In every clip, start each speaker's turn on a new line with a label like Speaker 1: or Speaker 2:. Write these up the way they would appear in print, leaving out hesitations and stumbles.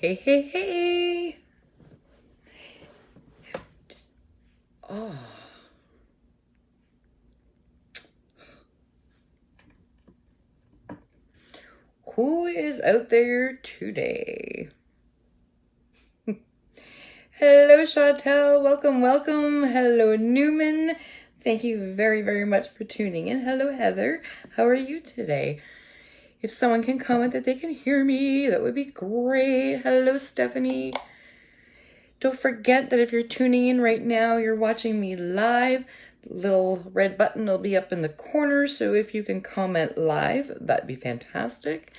Speaker 1: Hey, hey, hey. Oh. Who is out there today? Hello, Chantel. Welcome, welcome. Hello, Newman. Thank you very, very much for tuning in. Hello, Heather. How are you today? If someone can comment that they can hear me, that would be great. Hello, Stephanie. Don't forget that if you're tuning in right now, you're watching me live. The little red button will be up in the corner, so if you can comment live, that'd be fantastic.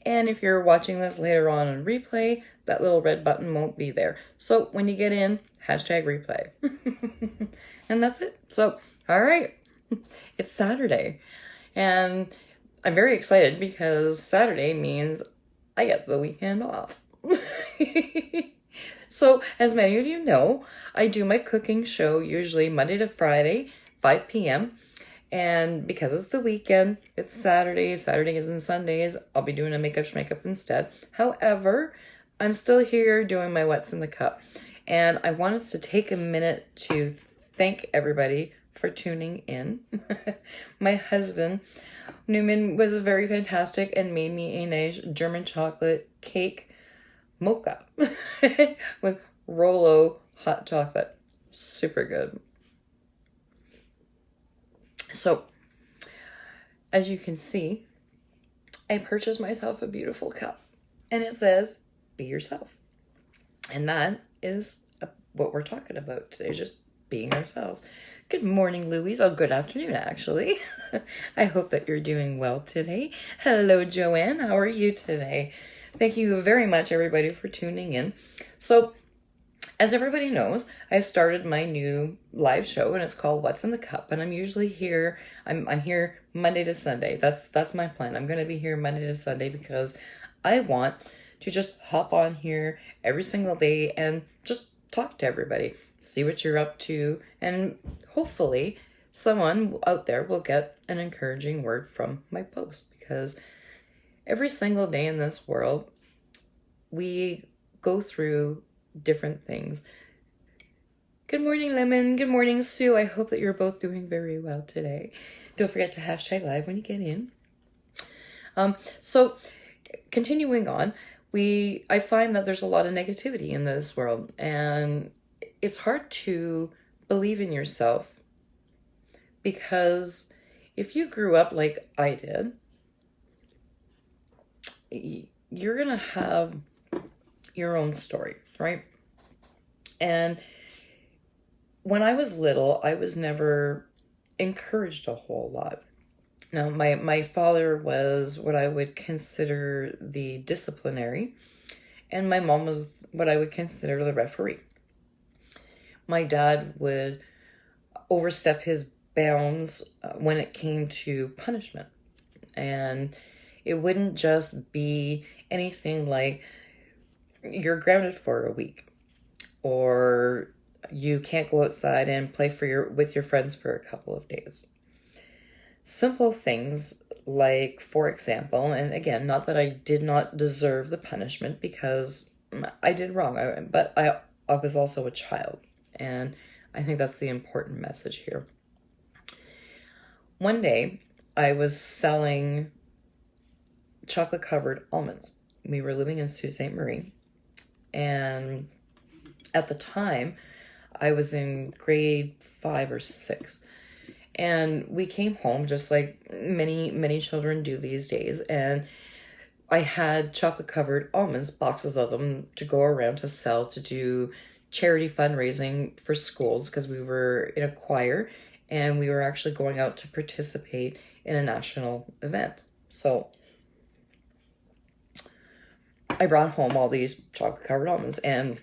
Speaker 1: And if you're watching this later on replay, that little red button won't be there. So when you get in, hashtag replay. And that's it. So, all right, it's Saturday. And I'm very excited because Saturday means I get the weekend off. So, as many of you know, I do my cooking show usually Monday to Friday, 5 p.m. And because it's the weekend, it's Saturdays and Sundays, I'll be doing a makeup schmakeup instead. However, I'm still here doing my What's in the Cup. And I wanted to take a minute to thank everybody for tuning in. My husband, Newman, was very fantastic and made me a nice German chocolate cake mocha with Rolo hot chocolate. Super good. So, as you can see, I purchased myself a beautiful cup. And it says, be yourself. And that is what we're talking about today, just being ourselves. Good morning, Louise. Oh, good afternoon, actually. I hope that you're doing well today. Hello, Joanne. How are you today? Thank you very much, everybody, for tuning in. So, as everybody knows, I've started my new live show, and it's called What's in the Cup. And I'm usually here. I'm here Monday to Sunday. That's my plan. I'm going to be here Monday to Sunday because I want to just hop on here every single day and just talk to everybody, see what you're up to, and hopefully someone out there will get an encouraging word from my post, because every single day in this world, we go through different things. Good morning, Lemon. Good morning, Sue. I hope that you're both doing very well today. Don't forget to hashtag live when you get in. So continuing on, I find that there's a lot of negativity in this world, and it's hard to believe in yourself, because if you grew up like I did, you're going to have your own story, right? And when I was little, I was never encouraged a whole lot. Now, my father was what I would consider the disciplinary, and my mom was what I would consider the referee. My dad would overstep his bounds when it came to punishment. And it wouldn't just be anything like, you're grounded for a week, or you can't go outside and play with your friends for a couple of days. Simple things like, for example, and again, not that I did not deserve the punishment, because I did wrong, but I was also a child, and I think that's the important message here. One day, I was selling chocolate-covered almonds. We were living in Sault Ste. Marie, and at the time, I was in grade 5 or 6. And we came home just like many children do these days. And I had chocolate-covered almonds, boxes of them, to go around to sell, to do charity fundraising for schools, because we were in a choir and we were actually going out to participate in a national event. So I brought home all these chocolate-covered almonds. And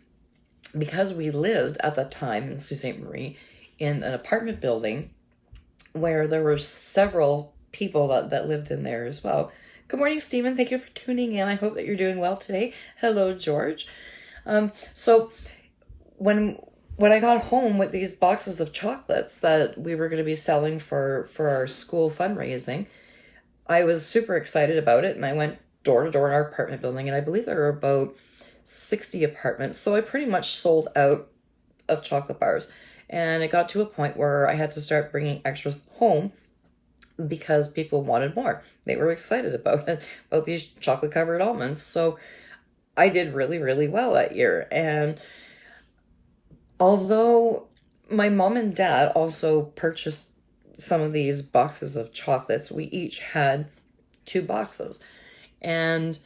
Speaker 1: because we lived at the time in Sault Ste. Marie in an apartment building where there were several people that lived in there as well. Good morning, Stephen. Thank you for tuning in. I hope that you're doing well today. Hello, George. So when I got home with these boxes of chocolates that we were going to be selling for our school fundraising, I was super excited about it, and I went door to door in our apartment building, and I believe there were about 60 apartments. So I pretty much sold out of chocolate bars. And it got to a point where I had to start bringing extras home because people wanted more. They were excited about it, about these chocolate covered almonds. So I did really, really well that year. And although my mom and dad also purchased some of these boxes of chocolates, we each had 2 boxes. And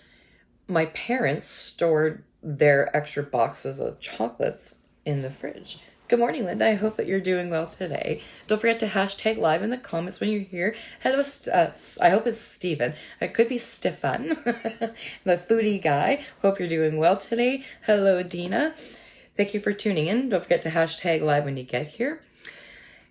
Speaker 1: my parents stored their extra boxes of chocolates in the fridge. Good morning, Linda. I hope that you're doing well today. Don't forget to hashtag live in the comments when you're here. Hello, I hope it's Steven. It could be Stefan, the foodie guy. Hope you're doing well today. Hello, Dina. Thank you for tuning in. Don't forget to hashtag live when you get here.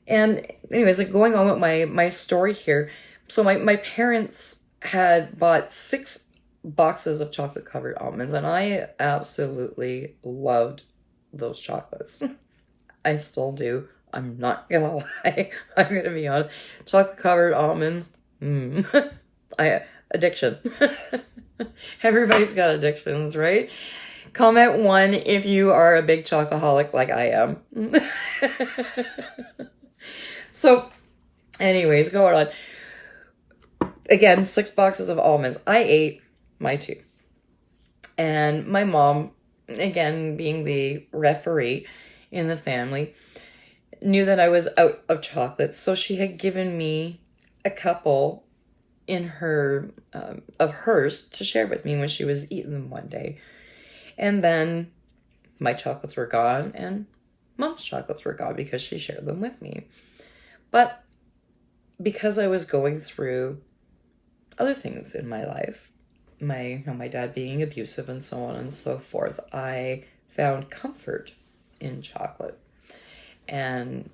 Speaker 1: And anyways, like going on with my story here. So my parents had bought 6 boxes of chocolate covered almonds, and I absolutely loved those chocolates. I still do. I'm not gonna lie. I'm gonna be honest. Chocolate covered almonds. Addiction. Everybody's got addictions, right? Comment 1 if you are a big chocoholic like I am. So, anyways, going on. Again, 6 boxes of almonds. I ate my 2. And my mom, again, being the referee in the family, knew that I was out of chocolates. So she had given me a couple in her, of hers to share with me when she was eating them one day. And then my chocolates were gone and Mom's chocolates were gone because she shared them with me. But because I was going through other things in my life, my dad being abusive and so on and so forth, I found comfort in chocolate. And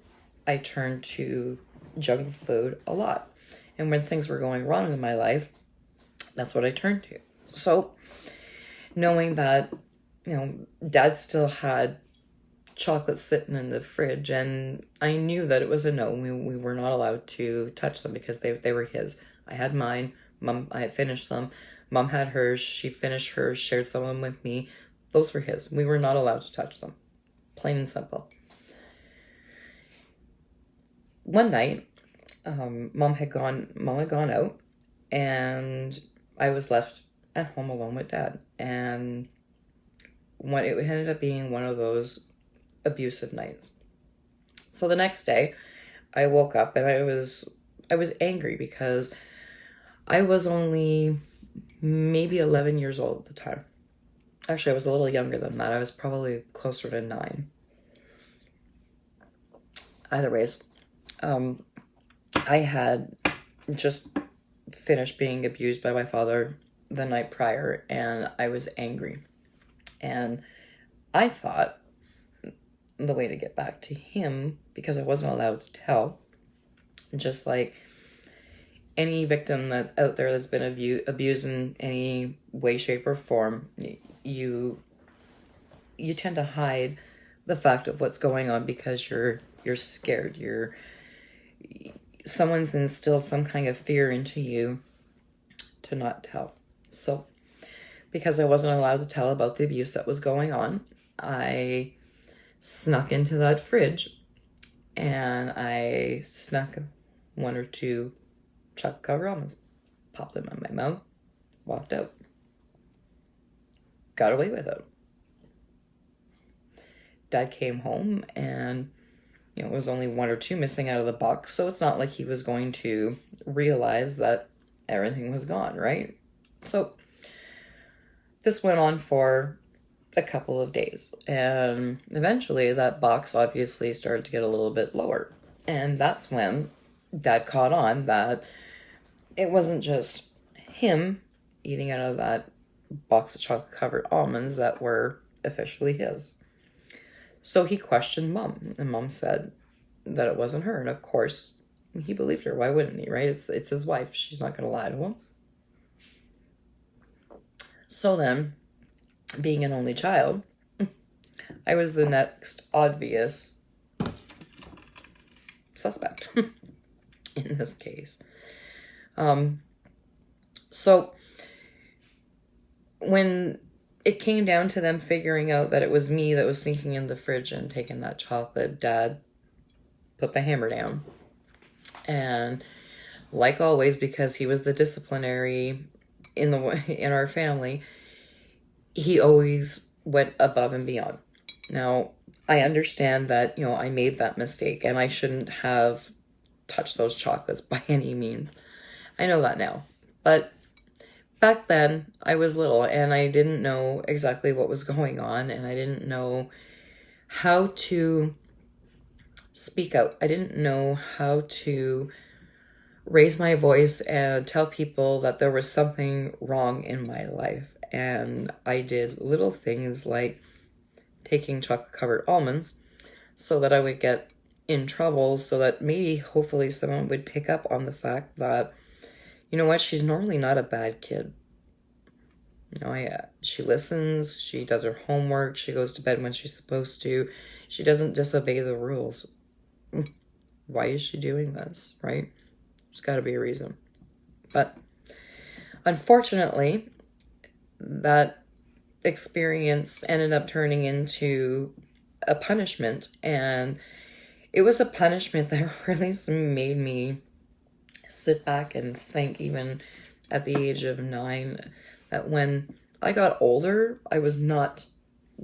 Speaker 1: I turned to junk food a lot. And when things were going wrong in my life, that's what I turned to. So knowing that, Dad still had chocolate sitting in the fridge, and I knew that it was a no. We were not allowed to touch them because they were his. I had mine. Mom, I had finished them. Mom had hers. She finished hers, shared some of them with me. Those were his. We were not allowed to touch them. Plain and simple. One night, Mom had gone out, and I was left at home alone with Dad. And it ended up being one of those abusive nights. So the next day, I woke up and I was angry because I was only maybe 11 years old at the time. Actually, I was a little younger than that. I was probably closer to 9. Either ways, I had just finished being abused by my father the night prior, and I was angry. And I thought the way to get back to him, because I wasn't allowed to tell, just like any victim that's out there that's been abused in any way, shape, or form, you tend to hide the fact of what's going on because you're scared. Someone's instilled some kind of fear into you to not tell. So because I wasn't allowed to tell about the abuse that was going on, I snuck into that fridge and I snuck 1 or 2 chocolate covered almonds, popped them in my mouth, walked out, got away with it. Dad came home and it was only 1 or 2 missing out of the box, so it's not like he was going to realize that everything was gone, right? So this went on for a couple of days, and eventually that box obviously started to get a little bit lower. And that's when Dad caught on that it wasn't just him eating out of that box of chocolate covered almonds that were officially his. So he questioned Mom, and Mom said that it wasn't her. And of course, he believed her. Why wouldn't he, right? It's his wife. She's not going to lie to him. So then, being an only child, I was the next obvious suspect in this case. So when it came down to them figuring out that it was me that was sneaking in the fridge and taking that chocolate. Dad put the hammer down. And like always, because he was the disciplinary in our family, he always went above and beyond. Now, I understand that, I made that mistake and I shouldn't have touched those chocolates by any means. I know that now. But back then, I was little and I didn't know exactly what was going on, and I didn't know how to speak out. I didn't know how to raise my voice and tell people that there was something wrong in my life. And I did little things like taking chocolate-covered almonds so that I would get in trouble, so that maybe, hopefully, someone would pick up on the fact that, you know what, she's normally not a bad kid. She listens, she does her homework, she goes to bed when she's supposed to, she doesn't disobey the rules. Why is she doing this, right? There's got to be a reason. But unfortunately, that experience ended up turning into a punishment, and it was a punishment that really made me sit back and think, even at the age of 9, that when I got older, I was not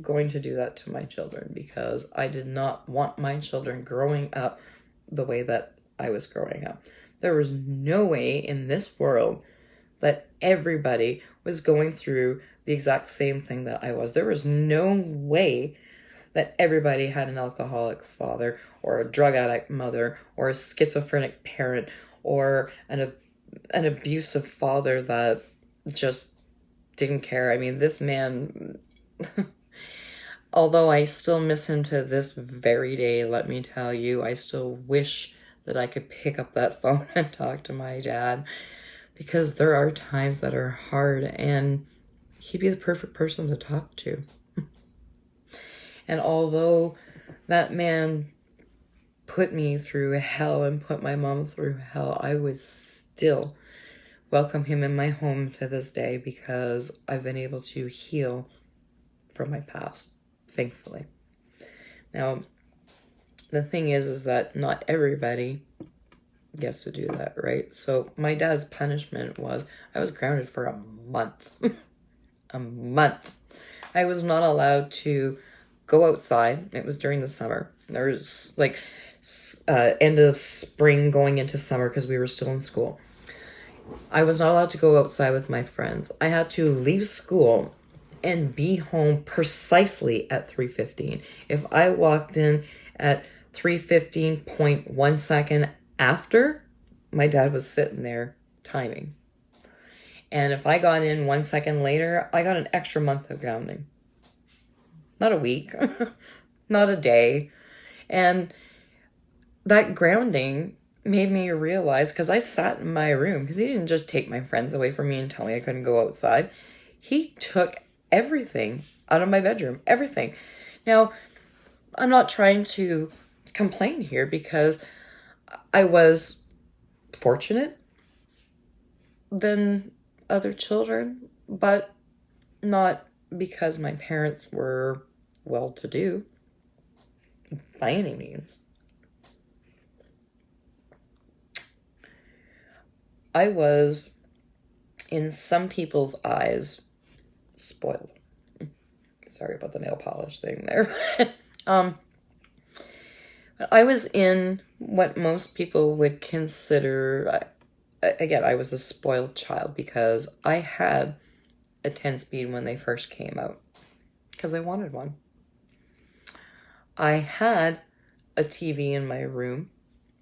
Speaker 1: going to do that to my children, because I did not want my children growing up the way that I was growing up. There was no way in this world that everybody was going through the exact same thing that I was. There was no way that everybody had an alcoholic father, or a drug addict mother, or a schizophrenic parent, or an abusive father that just didn't care. I mean, this man, although I still miss him to this very day, let me tell you, I still wish that I could pick up that phone and talk to my dad, because there are times that are hard, and he'd be the perfect person to talk to. And although that man put me through hell and put my mom through hell, I would still welcome him in my home to this day, because I've been able to heal from my past, thankfully. Now, the thing is that not everybody gets to do that, right? So my dad's punishment was I was grounded for a month. A month. I was not allowed to go outside. It was during the summer. There was like end of spring going into summer, because we were still in school. I was not allowed to go outside with my friends. I had to leave school and be home precisely at 3:15. If I walked in at 3:15.1 second after, my dad was sitting there timing. And if I got in 1 second later, I got an extra month of grounding. Not a week, not a day. And that grounding made me realize, because I sat in my room, because he didn't just take my friends away from me and tell me I couldn't go outside. He took everything out of my bedroom, everything. Now, I'm not trying to complain here, because I was fortunate than other children, but not because my parents were well-to-do by any means. I was, in some people's eyes, spoiled. Sorry about the nail polish thing there. I was in what most people would consider, again, I was a spoiled child, because I had a 10-speed when they first came out, because I wanted one. I had a TV in my room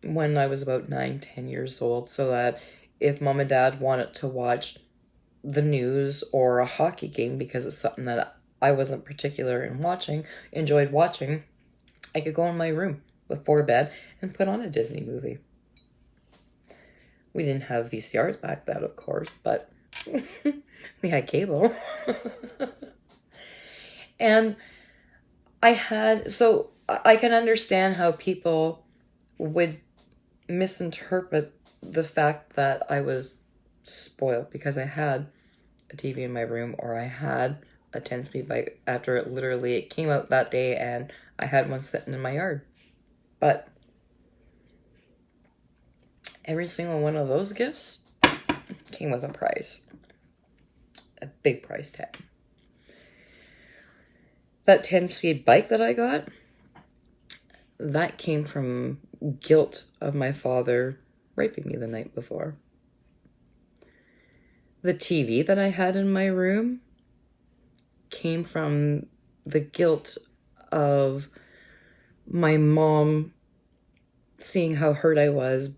Speaker 1: when I was about 9-10 years old, so that if mom and dad wanted to watch the news or a hockey game, because it's something that I wasn't particular in enjoyed watching, I could go in my room before bed and put on a Disney movie. We didn't have VCRs back then, of course, but we had cable. And I can understand how people would misinterpret the fact that I was spoiled because I had a TV in my room, or I had a 10-speed bike after it came out that day and I had one sitting in my yard. But every single one of those gifts came with a price. A big price tag. That 10-speed bike that I got, that came from guilt of my father raping me the night before. The TV that I had in my room came from the guilt of my mom seeing how hurt I was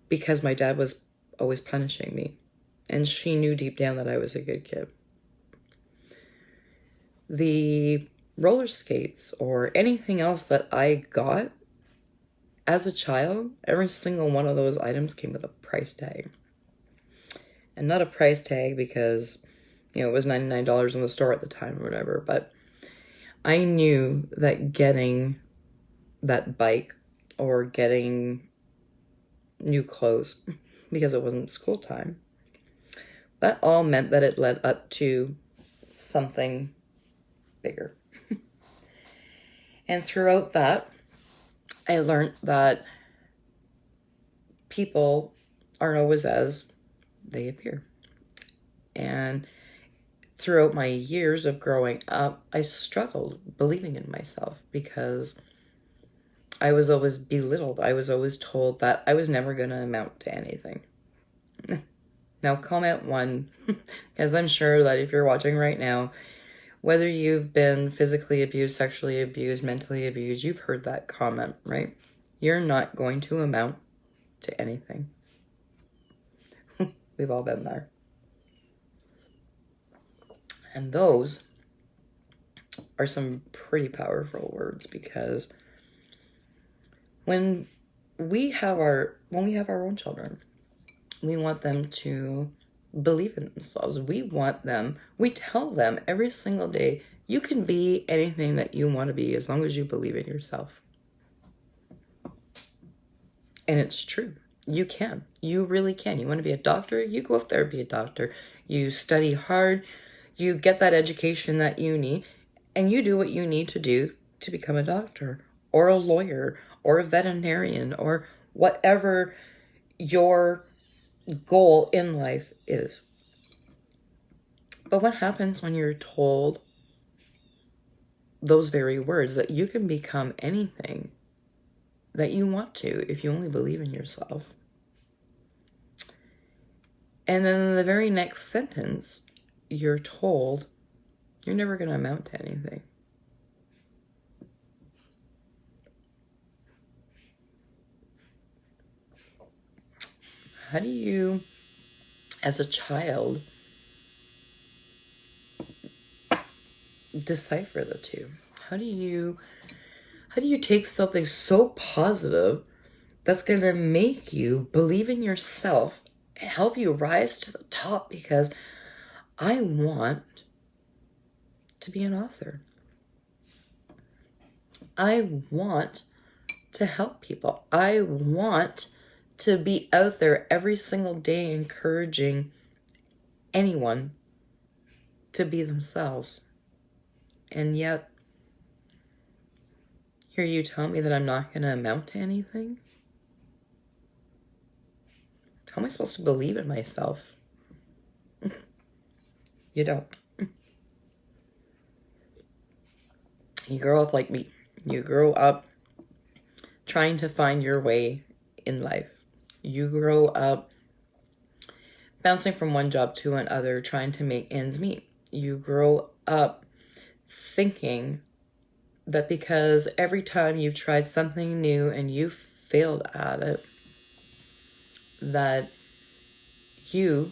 Speaker 1: because my dad was always punishing me. And she knew deep down that I was a good kid. The roller skates or anything else that I got as a child, every single one of those items came with a price tag. And not a price tag because, it was $99 in the store at the time or whatever, but I knew that getting that bike or getting new clothes, because it wasn't school time, that all meant that it led up to something bigger. And throughout that, I learned that people aren't always as they appear. And throughout my years of growing up, I struggled believing in myself because I was always belittled. I was always told that I was never going to amount to anything. Now, comment one, because I'm sure that if you're watching right now, whether you've been physically abused, sexually abused, mentally abused, you've heard that comment, right? You're not going to amount to anything. We've all been there. And those are some pretty powerful words, because when we have our own children, we want them to believe in themselves. We tell them every single day, you can be anything that you want to be as long as you believe in yourself. And it's true. You can. You really can. You want to be a doctor? You go out there and be a doctor. You study hard. You get that education that you need. And you do what you need to do to become a doctor or a lawyer or a veterinarian or whatever your goal in life is. But what happens when you're told those very words, that you can become anything that you want to if you only believe in yourself? And then in the very next sentence, you're told you're never going to amount to anything. How do you, as a child, decipher the two? How do you take something so positive that's going to make you believe in yourself and help you rise to the top? Because I want to be an author. I want to help people. I want to be out there every single day encouraging anyone to be themselves. And yet, here you tell me that I'm not going to amount to anything? How am I supposed to believe in myself? You don't. You grow up like me. You grow up trying to find your way in life. You grow up bouncing from one job to another, trying to make ends meet. You grow up thinking that because every time you've tried something new and you failed at it, that you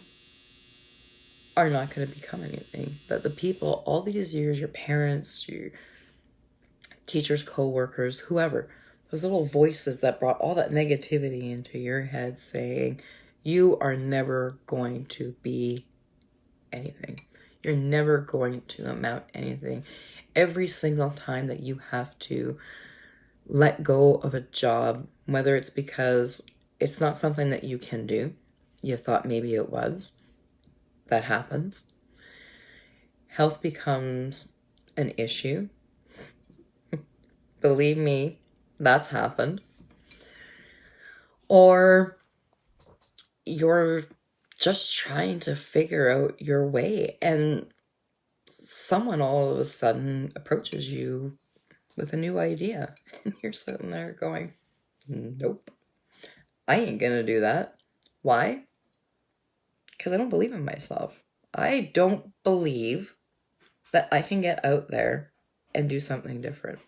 Speaker 1: are not going to become anything. That the people, all these years, your parents, your teachers, co-workers, whoever, those little voices that brought all that negativity into your head saying, you are never going to be anything. You're never going to amount anything. Every single time that you have to let go of a job, whether it's because it's not something that you can do, you thought maybe it was, that happens. health becomes an issue. Believe me, that's happened. Or you're just trying to figure out your way, and someone all of a sudden approaches you with a new idea, and you're sitting there going, nope, I ain't gonna do that. Why? Because I don't believe in myself. I don't believe that I can get out there and do something different.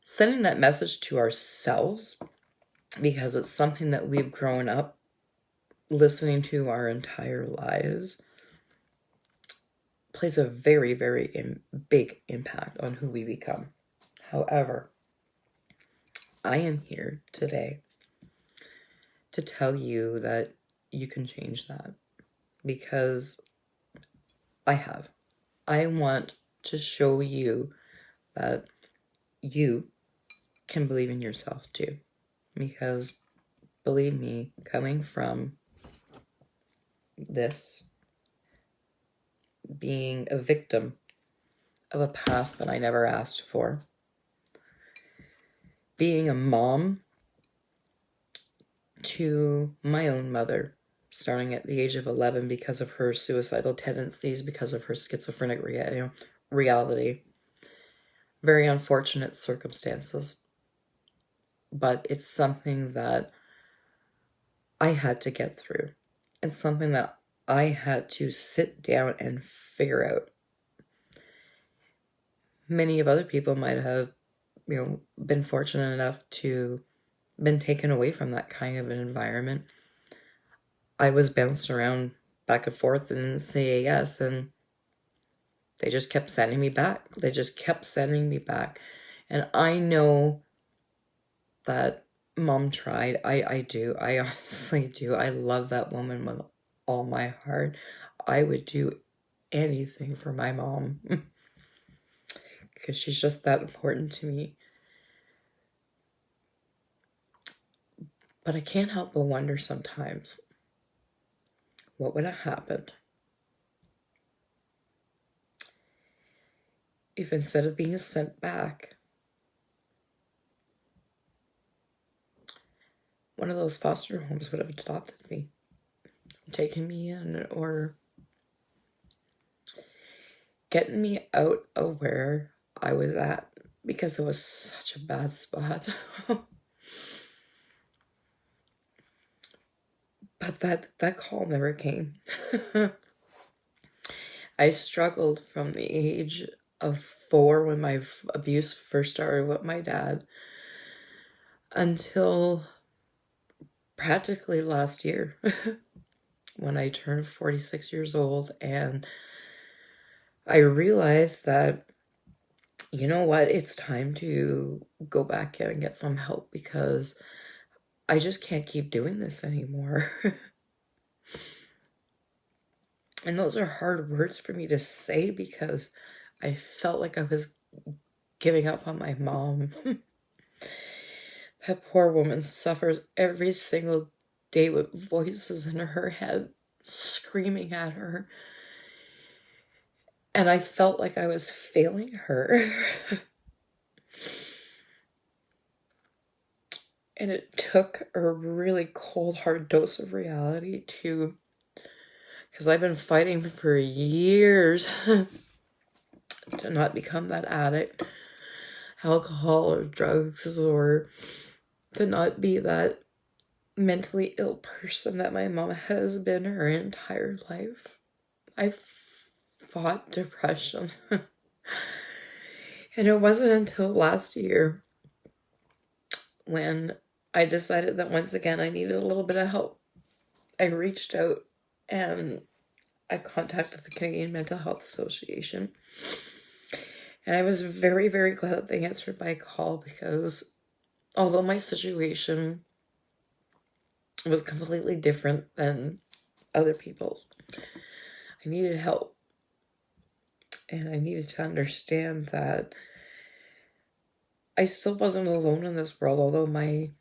Speaker 1: Sending that message to ourselves, because it's something that we've grown up listening to our entire lives, plays a very, very big impact on who we become. However, I am here today to tell you that you can change that, because I have. I want to show you that you can believe in yourself too, because believe me, coming from this, being a victim of a past that I never asked for, being a mom to my own mother, starting at the age of 11 because of her suicidal tendencies, because of her schizophrenic reality. Very unfortunate circumstances. But it's something that I had to get through. It's something that I had to sit down and figure out. Many of other people might have, been fortunate enough to been taken away from that kind of an environment. I was bounced around back and forth in CAS, and they just kept sending me back. They just kept sending me back. And I know that Mom tried. I do. I honestly do. I love that woman with all my heart. I would do anything for my mom because she's just that important to me. But I can't help but wonder sometimes, what would have happened if instead of being sent back, one of those foster homes would have adopted me, taken me in, or getting me out of where I was at, because it was such a bad spot. But that call never came. I struggled from the age of 4, when my abuse first started with my dad, until practically last year, when I turned 46 years old, and I realized that, you know what, it's time to go back in and get some help, because I just can't keep doing this anymore. And those are hard words for me to say, because I felt like I was giving up on my mom. That poor woman suffers every single day with voices in her head screaming at her. And I felt like I was failing her. And it took a really cold, hard dose of reality to, because I've been fighting for years to not become that addict, alcohol or drugs, or to not be that mentally ill person that my mom has been her entire life. I fought depression. And it wasn't until last year when I decided that once again I needed a little bit of help. I reached out and I contacted the Canadian Mental Health Association. And I was very, very glad that they answered my call, because although my situation was completely different than other people's, I needed help. And I needed to understand that I still wasn't alone in this world, although my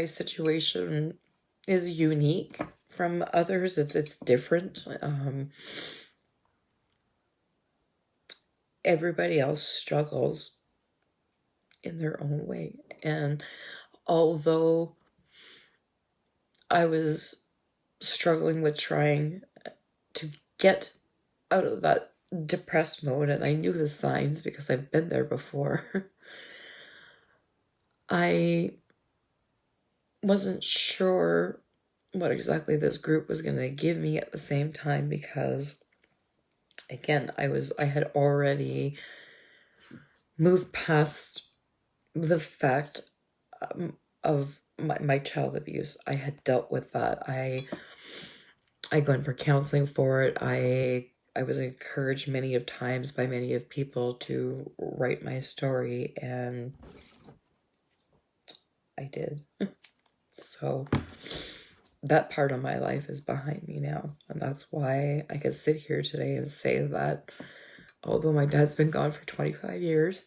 Speaker 1: situation is unique from others. It's different. Everybody else struggles in their own way. And although I was struggling with trying to get out of that depressed mode, and I knew the signs because I've been there before, I wasn't sure what exactly this group was going to give me at the same time, because again, I had already moved past the fact of my child abuse. I had dealt with that. I gone for counseling for it. I was encouraged many of times by many of people to write my story, and I did. So that part of my life is behind me now. And that's why I could sit here today and say that although my dad's been gone for 25 years,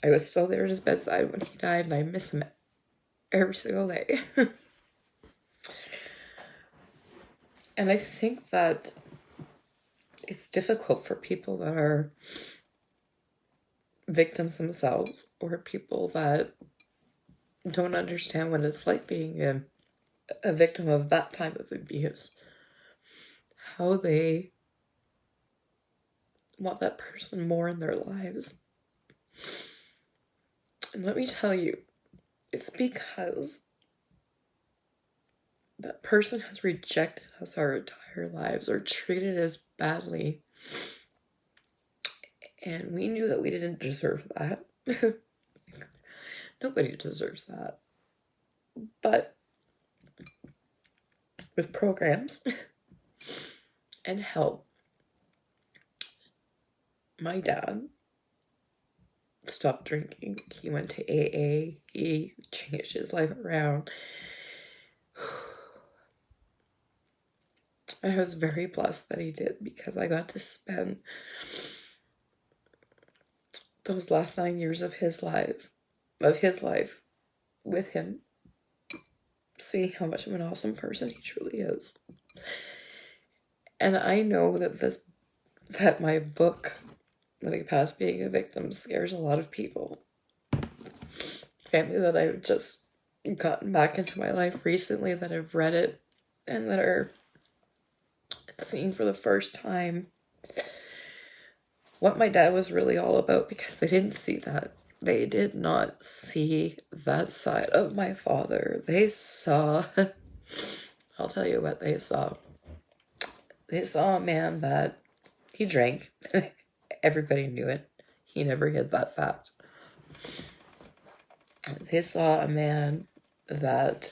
Speaker 1: I was still there at his bedside when he died, and I miss him every single day. And I think that it's difficult for people that are victims themselves, or people that don't understand what it's like being a victim of that type of abuse, how they want that person more in their lives. And let me tell you, it's because that person has rejected us our entire lives, or treated us badly, and we knew that we didn't deserve that. Nobody deserves that. But with programs and help, my dad stopped drinking. He went to AA. He changed his life around. And I was very blessed that he did, because I got to spend those last 9 years of his life with him, seeing how much of an awesome person he truly is. And I know that my book, Living Past Being a Victim, scares a lot of people. Family that I've just gotten back into my life recently, that have read it and that are seeing for the first time what my dad was really all about, because they didn't see that. They did not see that side of my father. They saw, I'll tell you what they saw. They saw a man that he drank. Everybody knew it. He never hid that fact. They saw a man that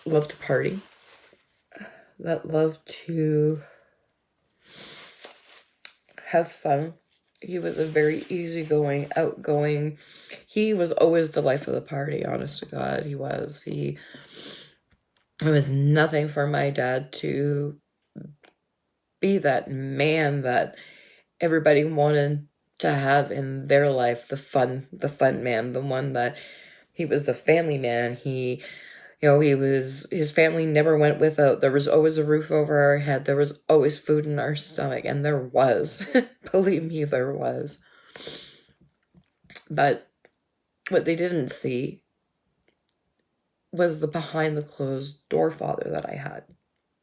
Speaker 1: loved to party, that loved to have fun. He was a very easygoing, outgoing. He was always the life of the party, honest to God. He was. It was nothing for my dad to be that man that everybody wanted to have in their life, the fun man, the one that he was the family man. His family never went without. There was always a roof over our head. There was always food in our stomach, and there was. Believe me, there was. But what they didn't see was the behind the closed door father that I had.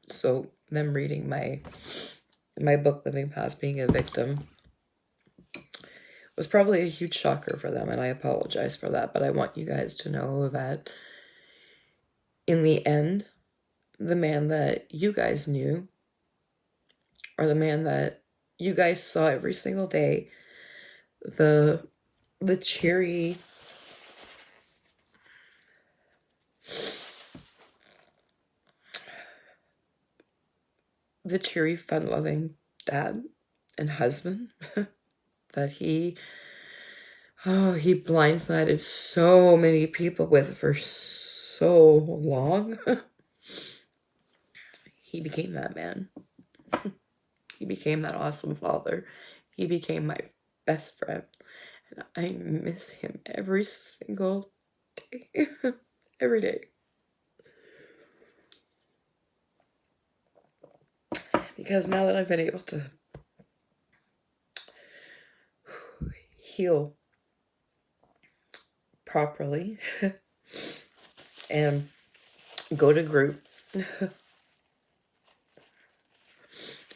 Speaker 1: So them reading my book, Living Past Being a Victim, was probably a huge shocker for them, and I apologize for that. But I want you guys to know that in the end, the man that you guys knew, or the man that you guys saw every single day, the cheery, fun-loving dad and husband that he blindsided so many people with for so long. He became that man. He became that awesome father. He became my best friend. And I miss him every single day. Every day. Because now that I've been able to heal properly and go to group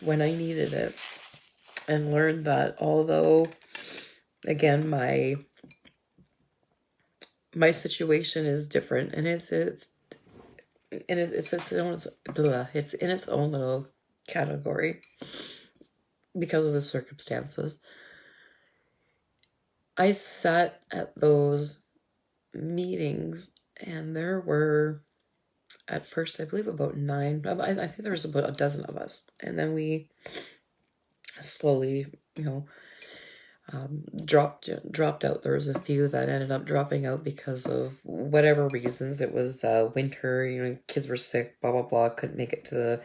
Speaker 1: when I needed it, and learn that although, again, my situation is different, and it's in its own little category because of the circumstances. I sat at those meetings, and there were, at first, I believe about 9. I think there was about a dozen of us, and then we slowly, dropped out. There was a few that ended up dropping out because of whatever reasons. It was winter, kids were sick, blah blah blah, couldn't make it to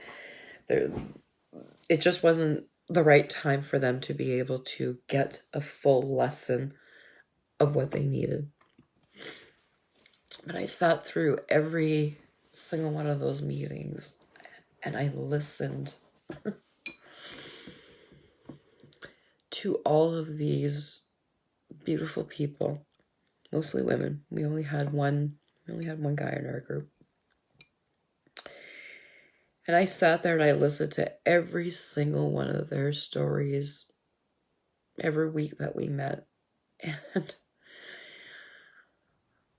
Speaker 1: it just wasn't the right time for them to be able to get a full lesson of what they needed. But I sat through every single one of those meetings, and I listened to all of these beautiful people, mostly women. We only had one guy in our group. And I sat there and I listened to every single one of their stories every week that we met. And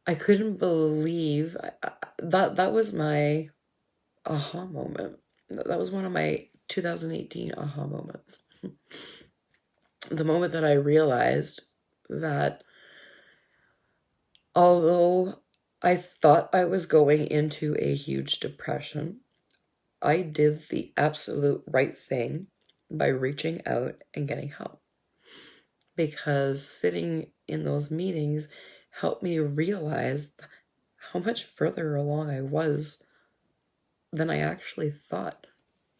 Speaker 1: I couldn't believe that was my aha moment. That was one of my 2018 aha moments. The moment that I realized that although I thought I was going into a huge depression, I did the absolute right thing by reaching out and getting help. Because sitting in those meetings helped me realize how much further along I was than I actually thought.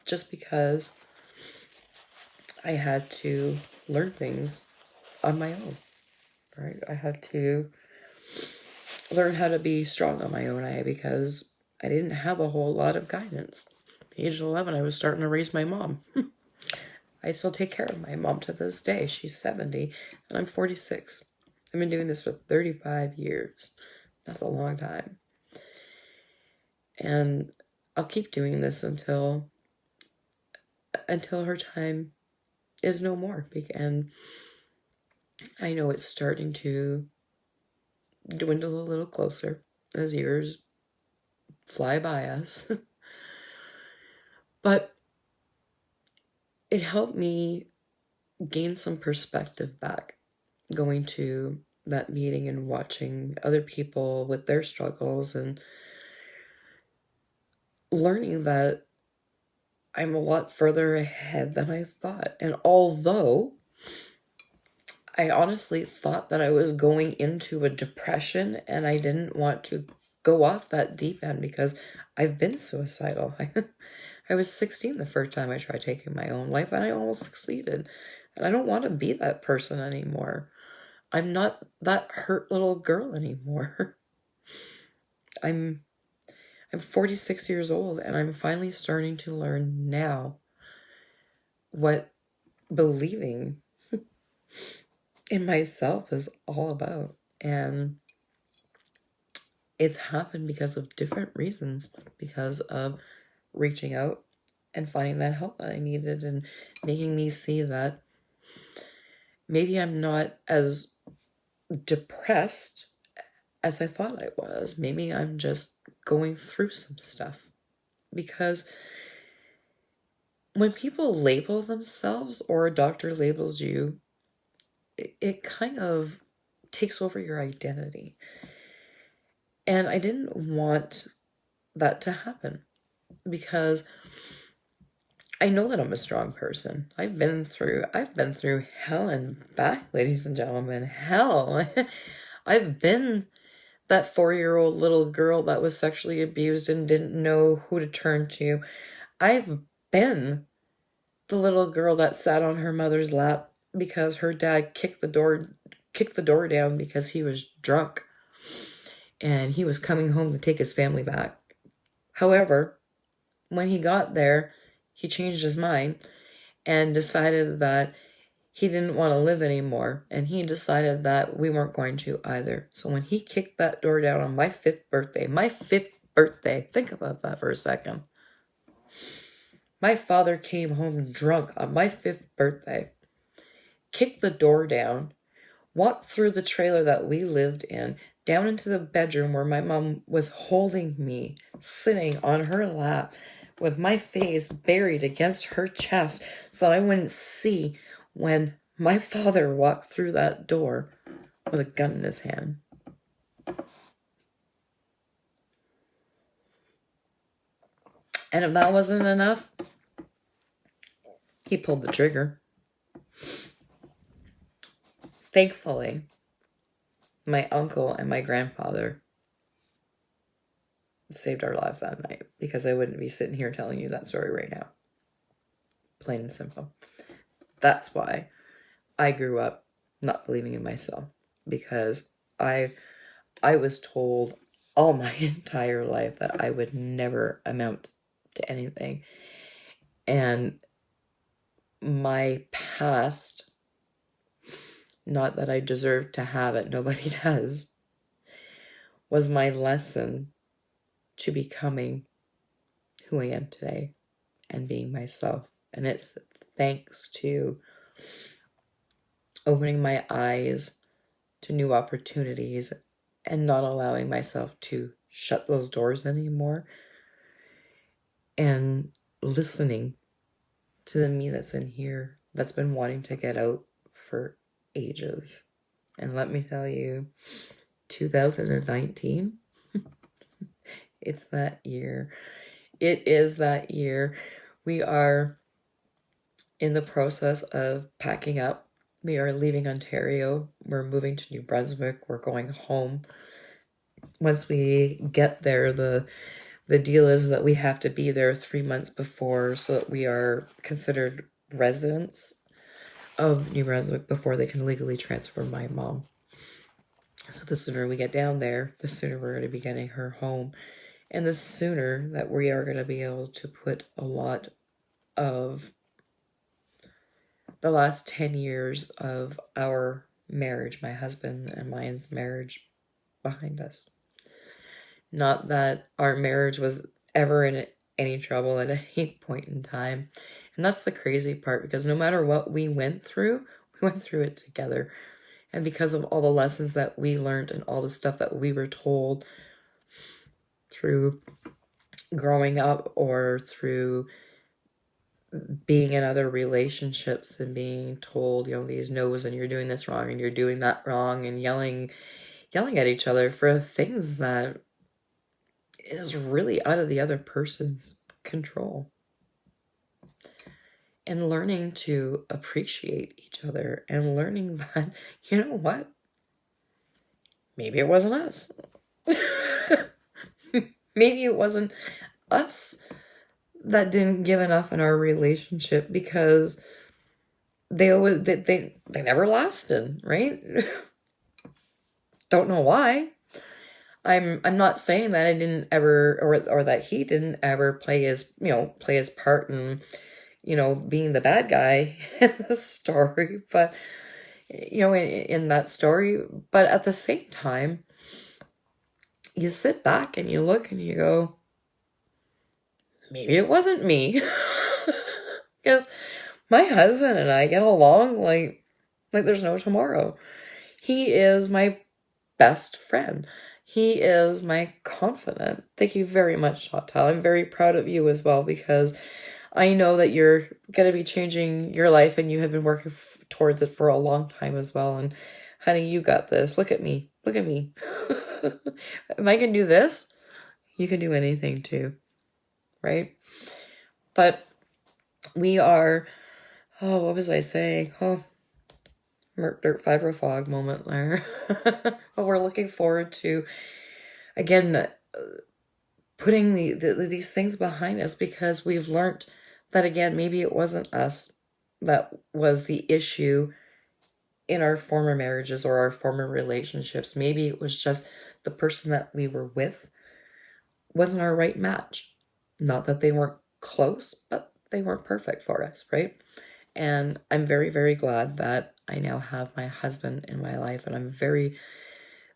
Speaker 1: Just because I had to learn things on my own, right? I had to learn how to be strong on my own, because I didn't have a whole lot of guidance. At the age of 11, I was starting to raise my mom. I still take care of my mom to this day. She's 70 and I'm 46. I've been doing this for 35 years. That's a long time. And I'll keep doing this until her time is no more. And I know it's starting to dwindle a little closer as years fly by us. But it helped me gain some perspective back, going to that meeting and watching other people with their struggles and learning that I'm a lot further ahead than I thought. And although I honestly thought that I was going into a depression and I didn't want to go off that deep end because I've been suicidal. I was 16 the first time I tried taking my own life, and I almost succeeded. And I don't want to be that person anymore. I'm not that hurt little girl anymore. I'm 46 years old, and I'm finally starting to learn now what believing in myself is all about. And it's happened because of different reasons, because of reaching out and finding that help that I needed, and making me see that maybe I'm not as depressed as I thought I was. Maybe I'm just going through some stuff. Because when people label themselves, or a doctor labels you, it kind of takes over your identity. And I didn't want that to happen, because I know that I'm a strong person. I've been through hell and back, ladies and gentlemen. Hell. I've been that 4-year-old little girl that was sexually abused and didn't know who to turn to. I've been the little girl that sat on her mother's lap because her dad kicked the door kicked the door down because he was drunk and he was coming home to take his family back. However, when he got there, he changed his mind and decided that he didn't want to live anymore, and he decided that we weren't going to either. So when he kicked that door down on my 5th birthday, think about that for a second. My father came home drunk on my 5th birthday, kicked the door down, walked through the trailer that we lived in, down into the bedroom where my mom was holding me, sitting on her lap with my face buried against her chest so that I wouldn't see when my father walked through that door with a gun in his hand. And if that wasn't enough, he pulled the trigger. Thankfully, my uncle and my grandfather saved our lives that night, because I wouldn't be sitting here telling you that story right now. Plain and simple. That's why I grew up not believing in myself, because I was told all my entire life that I would never amount to anything. And my past, not that I deserved to have it, nobody does, was my lesson to becoming who I am today and being myself. And it's thanks to opening my eyes to new opportunities and not allowing myself to shut those doors anymore, and listening to the me that's in here that's been wanting to get out for ages. And let me tell you, 2019, it's that year. It is that year. We are in the process of packing up. We are leaving Ontario. We're moving to New Brunswick. We're going home. Once we get there, the deal is that we have to be there 3 months before, so that we are considered residents of New Brunswick before they can legally transfer my mom. So the sooner we get down there, the sooner we're going to be getting her home. And the sooner that we are going to be able to put a lot of the last 10 years of our marriage, my husband and mine's marriage, behind us. Not that our marriage was ever in any trouble at any point in time. And that's the crazy part, because no matter what we went through it together. And because of all the lessons that we learned and all the stuff that we were told through growing up or through being in other relationships and being told, these no's and you're doing this wrong and you're doing that wrong, and yelling at each other for things that is really out of the other person's control. And learning to appreciate each other and learning that, you know what? Maybe it wasn't us. Maybe it wasn't us that didn't give enough in our relationship, because they never lasted, right? Don't know why. I'm not saying that I didn't ever, or that he didn't ever play his part in, being the bad guy in the story, but in that story. But at the same time, you sit back and you look and you go, maybe it wasn't me. Because my husband and I get along like there's no tomorrow. He is my best friend. He is my confidant. Thank you very much, Chantal. I'm very proud of you as well, because I know that you're going to be changing your life and you have been working towards it for a long time as well. And honey, you got this. Look at me. Look at me. If I can do this, you can do anything too. Right? But we are, what was I saying? Dirt Fiber Fog moment there. But we're looking forward to, again, putting these things behind us, because we've learned that, again, maybe it wasn't us that was the issue in our former marriages or our former relationships. Maybe it was just the person that we were with wasn't our right match. Not that they weren't close, but they weren't perfect for us, right? And I'm very, very glad that I now have my husband in my life, and I'm very,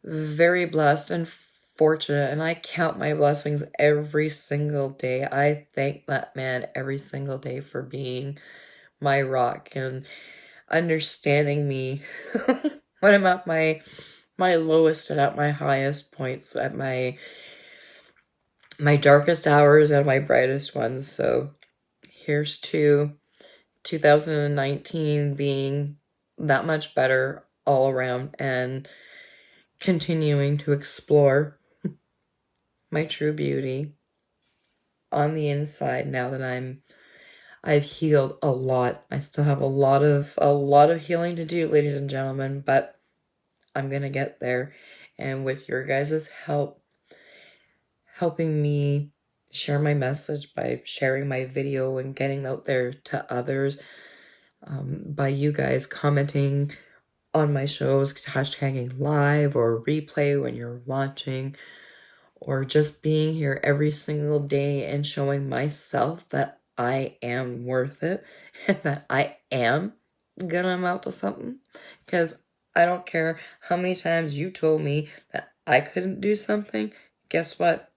Speaker 1: very blessed and fortunate, and I count my blessings every single day. I thank that man every single day for being my rock and understanding me when I'm at my lowest and at my highest points, at my darkest hours and my brightest ones. So here's to 2019 being that much better all around and continuing to explore my true beauty on the inside now that I've healed a lot. I still have a lot of healing to do, ladies and gentlemen, but I'm gonna get there. And with your guys' help, helping me share my message by sharing my video and getting out there to others, by you guys commenting on my shows, hashtagging live or replay when you're watching, or just being here every single day and showing myself that I am worth it and that I am gonna amount to something. Because I don't care how many times you told me that I couldn't do something. Guess what?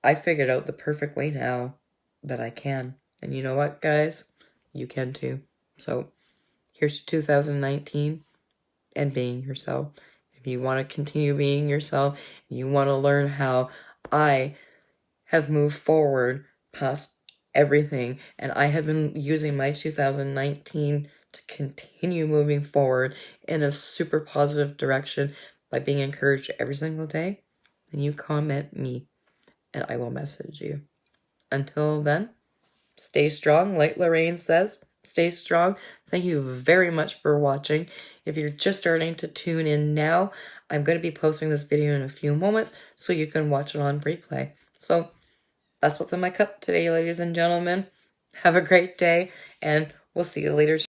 Speaker 1: I figured out the perfect way now that I can. And you know what, guys? You can too. So here's to 2019 and being yourself. If you want to continue being yourself, you want to learn how I have moved forward past everything, and I have been using my 2019 to continue moving forward in a super positive direction by being encouraged every single day, then you comment me and I will message you. Until then, stay strong, like Lorraine says. Stay strong. Thank you very much for watching. If you're just starting to tune in now, I'm going to be posting this video in a few moments so you can watch it on replay. So that's what's in my cup today, ladies and gentlemen. Have a great day, and we'll see you later.